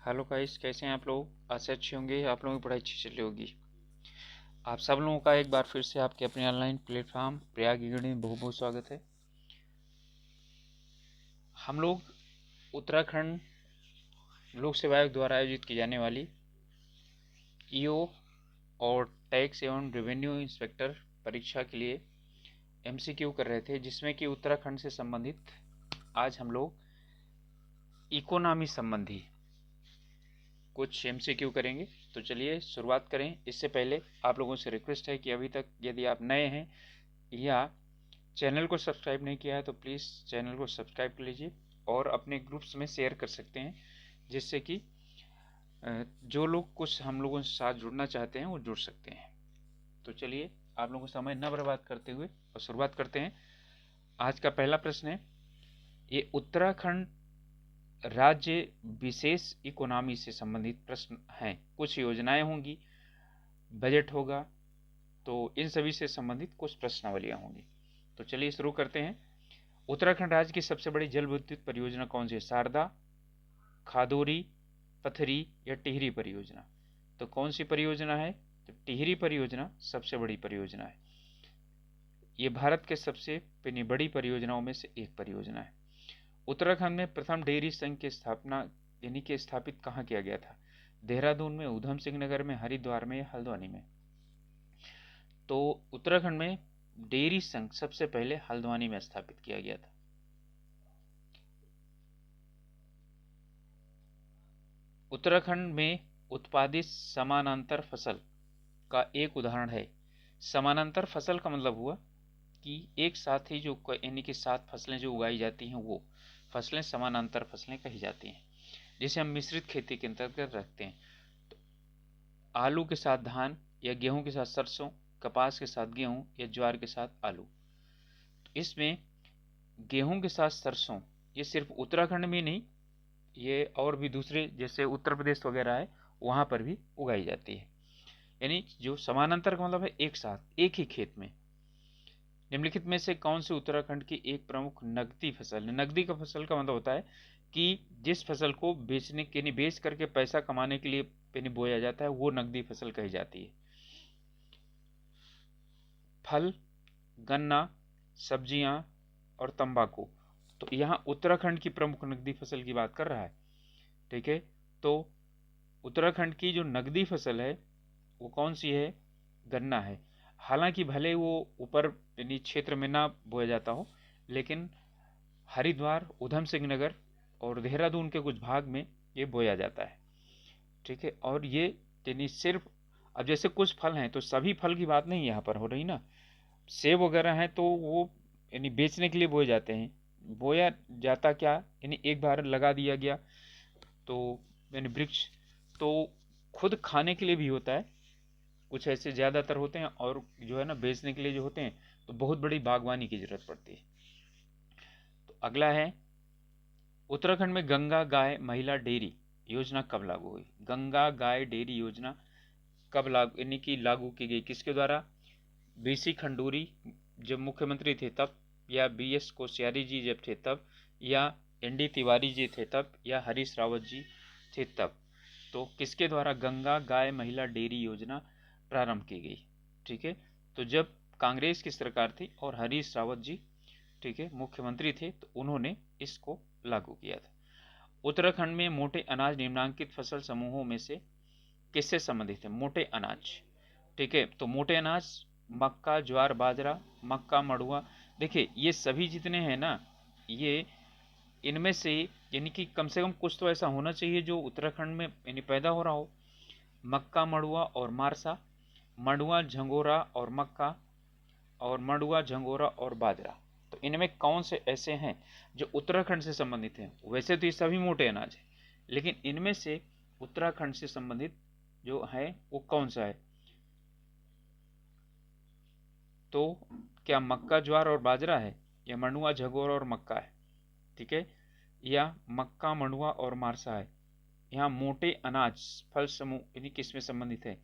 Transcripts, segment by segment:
Hello guys, कैसे हैं आप लोग। आशा अच्छी होंगे, आप लोगों की पढ़ाई अच्छी चल रही होगी। आप सब लोगों का एक बार फिर से आपके अपने ऑनलाइन प्लेटफॉर्म प्रयाग इगड़ी में बहुत बहुत स्वागत है। हम लोग उत्तराखंड लोक सेवा आयोग द्वारा आयोजित की जाने वाली ईओ और टैक्स एवं रेवेन्यू इंस्पेक्टर परीक्षा के लिए एमसीक्यू कर रहे थे, जिसमें कि उत्तराखंड से संबंधित आज हम लोग इकोनॉमी संबंधी कुछ एमसीक्यू करेंगे। तो चलिए शुरुआत करें। इससे पहले आप लोगों से रिक्वेस्ट है कि अभी तक यदि आप नए हैं या चैनल को सब्सक्राइब नहीं किया है तो प्लीज़ चैनल को सब्सक्राइब कर लीजिए और अपने ग्रुप्स में शेयर कर सकते हैं, जिससे कि जो लोग कुछ हम लोगों के साथ जुड़ना चाहते हैं वो जुड़ सकते हैं। तो चलिए आप लोगों को समय न बर्बाद करते हुए और शुरुआत करते हैं। आज का पहला प्रश्न है, ये उत्तराखंड राज्य विशेष इकोनॉमी से संबंधित प्रश्न हैं। कुछ योजनाएं होंगी, बजट होगा, तो इन सभी से संबंधित कुछ प्रश्नावलियां होंगी। तो चलिए शुरू करते हैं। उत्तराखंड राज्य की सबसे बड़ी जल विद्युत परियोजना कौन सी है? शारदा, खादोरी, पथरी या टिहरी परियोजना? तो कौन सी परियोजना है? तो टिहरी परियोजना सबसे बड़ी परियोजना है। ये भारत के सबसे बड़ी परियोजनाओं में से एक परियोजना है। उत्तराखंड में प्रथम डेयरी संघ की स्थापना यानी कि स्थापित कहाँ किया गया था? देहरादून में, ऊधम सिंह नगर में, हरिद्वार में या हल्द्वानी में? तो उत्तराखंड में डेयरी संघ सबसे पहले हल्द्वानी में स्थापित किया गया था। उत्तराखंड में उत्पादित समानांतर फसल का एक उदाहरण है। समानांतर फसल का मतलब हुआ कि एक साथ ही जो यानी कि 7 फसलें जो उगाई जाती हैं वो फसलें समानांतर फसलें कही जाती हैं, जिसे हम मिश्रित खेती के अंतर्गत रखते हैं। तो आलू के साथ धान या गेहूं के साथ सरसों, कपास के साथ गेहूं या ज्वार के साथ आलू। तो इसमें गेहूं के साथ सरसों ये सिर्फ उत्तराखंड में नहीं, ये और भी दूसरे जैसे उत्तर प्रदेश वगैरह है वहाँ पर भी उगाई जाती है। यानी जो समानांतर का मतलब है एक साथ एक ही खेत में। निम्नलिखित में से कौन सी उत्तराखंड की एक प्रमुख नकदी फसल है? नकदी का फसल का मतलब होता है कि जिस फसल को बेचने के नहीं, बेच करके पैसा कमाने के लिए बोया जाता है, वो नकदी फसल कही जाती है। फल, गन्ना, सब्जियां और तंबाकू। तो यहाँ उत्तराखंड की प्रमुख नकदी फसल की बात कर रहा है। ठीक है, तो उत्तराखंड की जो नकदी फसल है वो कौन सी है? गन्ना है। हालांकि भले वो ऊपर यानी क्षेत्र में ना बोया जाता हो, लेकिन हरिद्वार, ऊधम सिंह नगर और देहरादून के कुछ भाग में ये बोया जाता है। ठीक है, और ये यानी सिर्फ, अब जैसे कुछ फल हैं तो सभी फल की बात नहीं यहाँ पर हो रही ना। सेब वगैरह हैं तो वो यानी बेचने के लिए बोए जाते हैं। बोया जाता क्या, यानी एक बार लगा दिया गया तो यानी वृक्ष, तो खुद खाने के लिए भी होता है, कुछ ऐसे ज़्यादातर होते हैं, और जो है ना बेचने के लिए जो होते हैं तो बहुत बड़ी बागवानी की जरूरत पड़ती है। तो अगला है, उत्तराखंड में गंगा गाय महिला डेयरी योजना कब लागू हुई? गंगा गाय डेयरी योजना कब लागू यानी कि लागू की गई, किसके द्वारा? बीसी खंडूरी जब मुख्यमंत्री थे तब, या बीएस कोश्यारी जी जब थे तब, या एनडी तिवारी जी थे तब, या हरीश रावत जी थे तब? तो किसके द्वारा गंगा गाय महिला डेयरी योजना प्रारंभ की गई? ठीक है, तो जब कांग्रेस की सरकार थी और हरीश रावत जी, ठीक है, मुख्यमंत्री थे, तो उन्होंने इसको लागू किया था। उत्तराखंड में मोटे अनाज निम्नांकित फसल समूहों में से किससे संबंधित है? मोटे अनाज। ठीक है, तो मोटे अनाज मक्का, ज्वार, बाजरा, मक्का, मड़ुआ। देखिए ये सभी जितने हैं ना, ये इनमें से यानी कि कम से कम कुछ तो ऐसा होना चाहिए जो उत्तराखंड में यानी पैदा हो रहा हो। मक्का, मड़ुआ और मारसा, मड़ुआ, झंगोरा और मक्का, और मड़ुआ, झंगोरा और बाजरा। तो इनमें कौन से ऐसे हैं जो उत्तराखंड से संबंधित हैं? वैसे तो ये सभी मोटे अनाज हैं, लेकिन इनमें से उत्तराखंड से संबंधित जो है वो कौन सा है? तो क्या मक्का, ज्वार और बाजरा है, या मड़ुआ, झंगोरा और मक्का है? ठीक है, या मक्का, मड़ुआ और मारसा है? यहाँ मोटे अनाज फल समूह यानी किस में संबंधित है?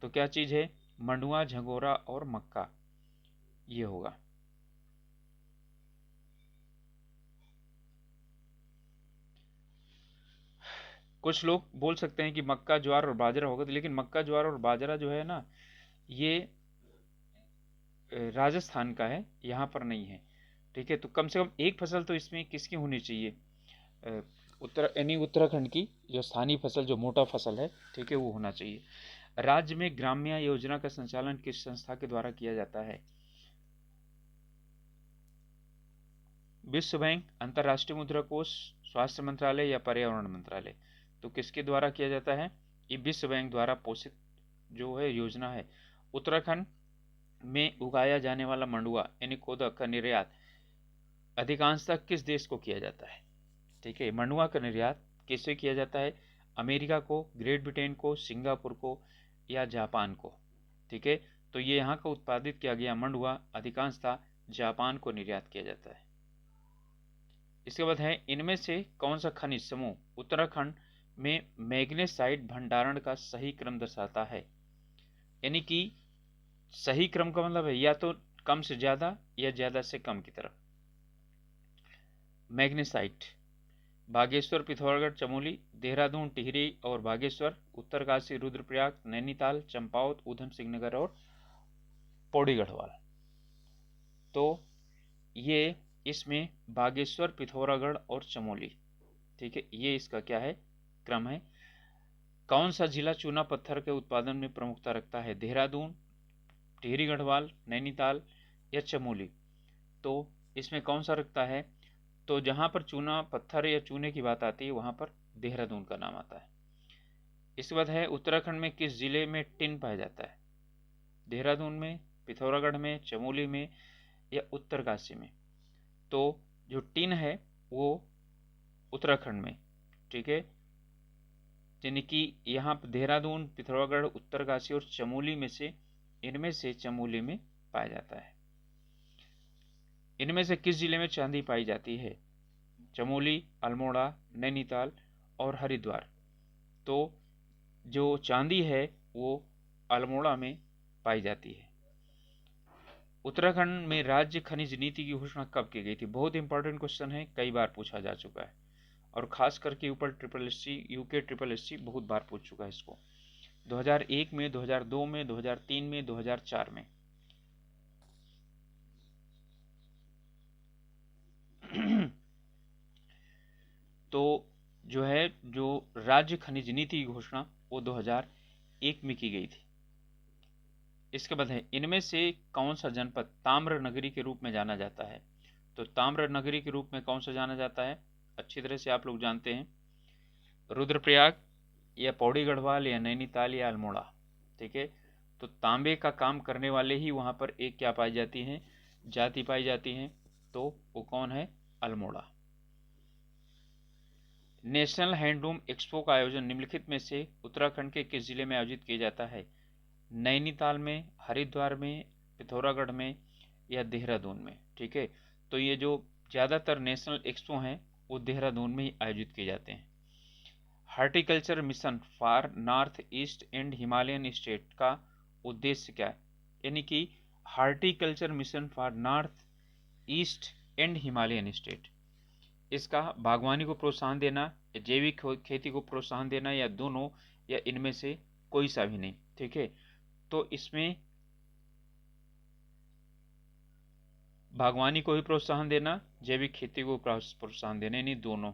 तो क्या चीज है? मंडुआ, झंगोरा और मक्का, ये होगा। कुछ लोग बोल सकते हैं कि मक्का, ज्वार और बाजरा होगा, लेकिन मक्का, ज्वार और बाजरा जो है ना, ये राजस्थान का है, यहाँ पर नहीं है। ठीक है, तो कम से कम एक फसल तो इसमें किसकी होनी चाहिए, यानी उत्तराखंड की जो स्थानीय फसल, जो मोटा फसल है, ठीक है, वो होना चाहिए। राज्य में ग्राम्य योजना का संचालन किस संस्था के द्वारा किया जाता है? विश्व बैंक, अंतर्राष्ट्रीय मुद्रा कोष, स्वास्थ्य मंत्रालय या पर्यावरण मंत्रालय? तो किसके द्वारा किया जाता है? ये विश्व बैंक द्वारा पोषित जो है योजना है। उत्तराखंड में उगाया जाने वाला मंडुआ यानी कोदक का निर्यात अधिकांशतः किस देश को किया जाता है? ठीक है, मंडुआ का निर्यात किससे किया जाता है? अमेरिका को, ग्रेट ब्रिटेन को, सिंगापुर को या जापान को? ठीक है, तो ये यहाँ का उत्पादित किया गया मंडुआ अधिकांशतः जापान को निर्यात किया जाता है। इसके बाद है, इनमें से कौन सा खनिज समूह उत्तराखंड में मैग्नेसाइट भंडारण का सही क्रम दर्शाता है? यानी कि सही क्रम का मतलब है या तो कम से ज्यादा या ज्यादा से कम की तरफ। मैग्नेसाइट बागेश्वर, पिथौरागढ़, चमोली, देहरादून, टिहरी और बागेश्वर, उत्तरकाशी, रुद्रप्रयाग, नैनीताल, चंपावत, ऊधम सिंह नगर और पौड़ी गढ़वाल। तो ये इसमें बागेश्वर, पिथौरागढ़ और चमोली, ठीक है, ये इसका क्या है, क्रम है। कौन सा जिला चूना पत्थर के उत्पादन में प्रमुखता रखता है? देहरादून, टिहरी गढ़वाल, नैनीताल या चमोली? तो इसमें कौन सा रखता है? तो जहां पर चूना पत्थर या चूने की बात आती है वहां पर देहरादून का नाम आता है। इसके बाद है, उत्तराखंड में किस जिले में टिन पाया जाता है? देहरादून में, पिथौरागढ़ में, चमोली में या उत्तरकाशी में? तो जो टिन है वो उत्तराखंड में, ठीक है, यानी कि यहाँ देहरादून, पिथौरागढ़, उत्तरकाशी और चमोली में से, इनमें से चमोली में पाया जाता है। इनमें से किस जिले में चांदी पाई जाती है? चमोली, अल्मोड़ा, नैनीताल और हरिद्वार? तो जो चांदी है वो अल्मोड़ा में पाई जाती है। उत्तराखंड में राज्य खनिज नीति की घोषणा कब की गई थी? बहुत इंपॉर्टेंट क्वेश्चन है, कई बार पूछा जा चुका है और खास करके ऊपर SSC, यूके SSC बहुत बार पूछ चुका है इसको। 2001 में, 2002 में, 2003 में, 2004 में? तो जो है, जो राज्य खनिज नीति की घोषणा वो 2001 में की गई थी। इसके बाद है, इनमें से कौन सा जनपद ताम्र नगरी के रूप में जाना जाता है? तो ताम्र नगरी के रूप में कौन सा जाना जाता है? अच्छी तरह से आप लोग जानते हैं, रुद्रप्रयाग या पौड़ी गढ़वाल या नैनीताल या अल्मोड़ा। ठीक है, तो तांबे का काम करने वाले ही वहां पर एक क्या पाई जाती हैं, जाति पाई जाती हैं, तो वो कौन है? अल्मोड़ा। नेशनल हैंडलूम एक्सपो का आयोजन निम्नलिखित में से उत्तराखंड के किस जिले में आयोजित किया जाता है? नैनीताल में, हरिद्वार में, पिथौरागढ़ में या देहरादून में? ठीक है, तो ये जो ज़्यादातर नेशनल एक्सपो हैं वो देहरादून में ही आयोजित किए जाते हैं। Horticulture mission for north east and Himalayan state का उद्देश्य क्या है? यानी कि horticulture mission for north east and Himalayan state, इसका बागवानी को प्रोत्साहन देना या जैविक खेती को प्रोत्साहन देना या दोनों या इनमें से कोई सा भी नहीं। ठीक है, तो इसमें बागवानी को भी प्रोत्साहन देना, जैविक खेती को प्रोत्साहन देना, यानी दोनों।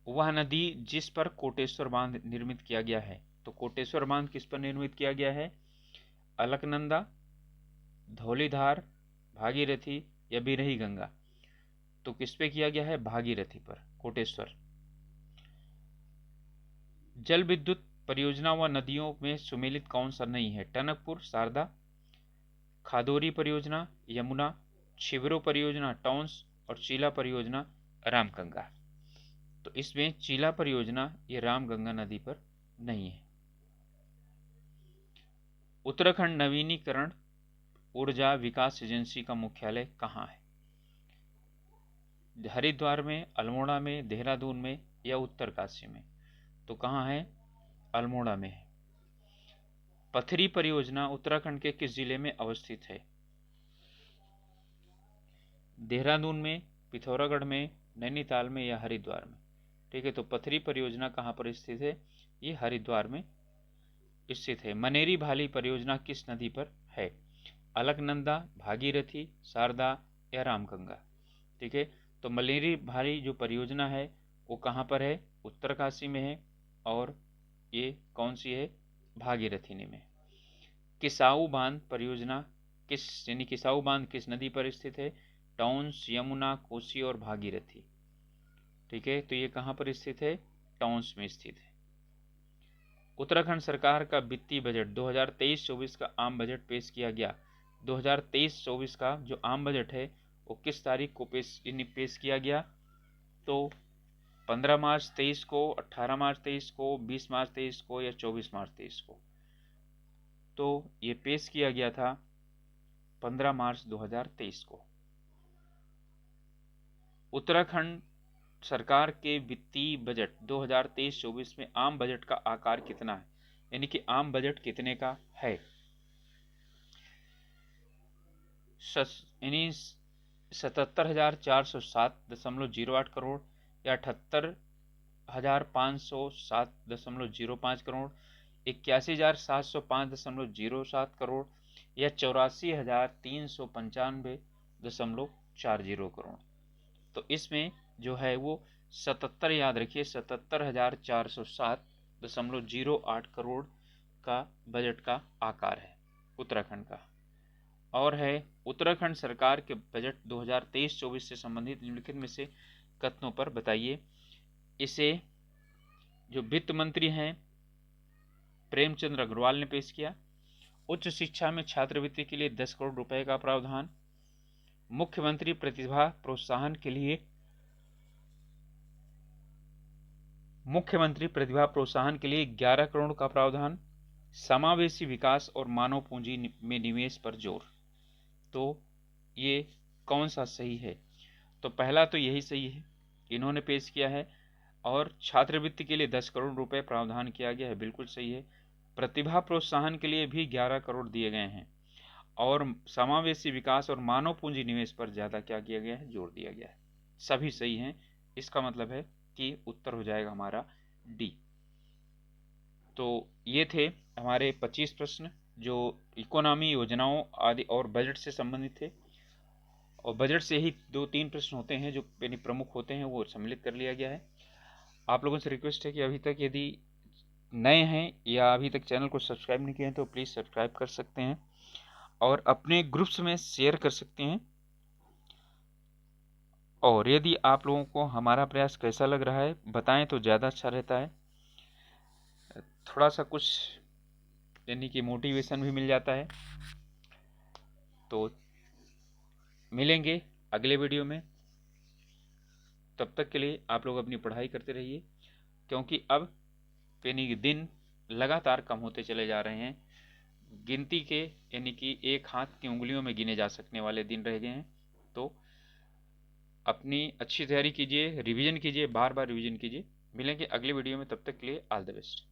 वह नदी जिस पर कोटेश्वर बांध निर्मित किया गया है, तो कोटेश्वर बांध किस पर निर्मित किया गया है? अलकनंदा, धौलीधार, भागीरथी या बिरही गंगा? तो किस पे किया गया है? भागीरथी पर, कोटेश्वर। जल विद्युत परियोजना व नदियों में सुमेलित कौन सा नहीं है? टनकपुर, शारदा, खादोरी परियोजना, यमुना, छिबरो परियोजना, टॉन्स और चीला परियोजना, रामगंगा? तो इसमें चीला परियोजना ये रामगंगा नदी पर नहीं है। उत्तराखंड नवीनीकरण ऊर्जा विकास एजेंसी का मुख्यालय कहाँ है? हरिद्वार में, अल्मोड़ा में, देहरादून में या उत्तरकाशी में? तो कहाँ है? अल्मोड़ा में है। पथरी परियोजना उत्तराखंड के किस जिले में अवस्थित है? देहरादून में, पिथौरागढ़ में, नैनीताल में या हरिद्वार में? ठीक है। तो पथरी परियोजना कहाँ पर स्थित है? ये हरिद्वार में स्थित है। मनेरी भाली परियोजना किस नदी पर है? अलकनंदा, भागीरथी, शारदा या रामगंगा। ठीक है। तो मनेरी भाली जो परियोजना है वो कहाँ पर है? उत्तरकाशी में है। और ये कौन सी है? भागीरथी में। किसाऊ बांध परियोजना किसाऊ बांध किस नदी पर स्थित है? टॉन्स, यमुना, कोसी और भागीरथी। ठीक है। तो ये कहाँ पर स्थित है? टॉन्स में स्थित है। उत्तराखंड सरकार का वित्तीय बजट 2023-24 का आम बजट पेश किया गया। 2023-24 का जो आम बजट है वो किस तारीख को पेश किया गया? तो 15 मार्च 23 को, 18 मार्च 23 को, 20 मार्च 23 को या 24 मार्च 23 को। तो ये पेश किया गया था 15 मार्च 2023 को। उत्तराखंड सरकार के वित्तीय बजट 2023-24 में आम बजट का आकार कितना है? यानी कि आम बजट कितने का है? यानी 77,407.08 करोड़ या 78,507.05 करोड़, 81,705.07 करोड़ या 84,395.40 करोड़। तो इसमें जो है वो 77, याद रखिए 77,407.08 करोड़ का बजट का आकार है उत्तराखंड का। और है उत्तराखंड सरकार के बजट 2023-24 से संबंधित निम्नलिखित में से कथनों पर बताइए। इसे जो वित्त मंत्री हैं प्रेमचंद अग्रवाल ने पेश किया। उच्च शिक्षा में छात्रवृत्ति के लिए 10 करोड़ रुपए का प्रावधान। मुख्यमंत्री प्रतिभा प्रोत्साहन के लिए 11 करोड़ का प्रावधान। समावेशी विकास और मानव पूंजी में निवेश पर जोर। तो ये कौन सा सही है? तो पहला तो यही सही है, इन्होंने पेश किया है। और छात्रवृत्ति के लिए 10 करोड़ रुपए प्रावधान किया गया है, बिल्कुल सही है। प्रतिभा प्रोत्साहन के लिए भी 11 करोड़ दिए गए हैं। और समावेशी विकास और मानव पूंजी निवेश पर ज़्यादा क्या किया गया है? जोर दिया गया है। सभी सही हैं। इसका मतलब है कि उत्तर हो जाएगा हमारा डी। तो ये थे हमारे 25 प्रश्न जो इकोनॉमी, योजनाओं आदि और बजट से संबंधित थे। और बजट से ही 2-3 प्रश्न होते हैं जो यानी प्रमुख होते हैं, वो सम्मिलित कर लिया गया है। आप लोगों से रिक्वेस्ट है कि अभी तक यदि नए हैं या अभी तक चैनल को सब्सक्राइब नहीं किए हैं तो प्लीज़ सब्सक्राइब कर सकते हैं और अपने ग्रुप्स में शेयर कर सकते हैं। और यदि आप लोगों को हमारा प्रयास कैसा लग रहा है बताएं तो ज़्यादा अच्छा रहता है। थोड़ा सा कुछ यानी कि मोटिवेशन भी मिल जाता है। तो मिलेंगे अगले वीडियो में। तब तक के लिए आप लोग अपनी पढ़ाई करते रहिए, क्योंकि अब यानी कि दिन लगातार कम होते चले जा रहे हैं। गिनती के यानी कि एक हाथ की उंगलियों में गिने जा सकने वाले दिन रह गए हैं। तो अपनी अच्छी तैयारी कीजिए, रिवीजन कीजिए, बार बार रिवीजन कीजिए। मिलेंगे अगले वीडियो में, तब तक के लिए ऑल द बेस्ट।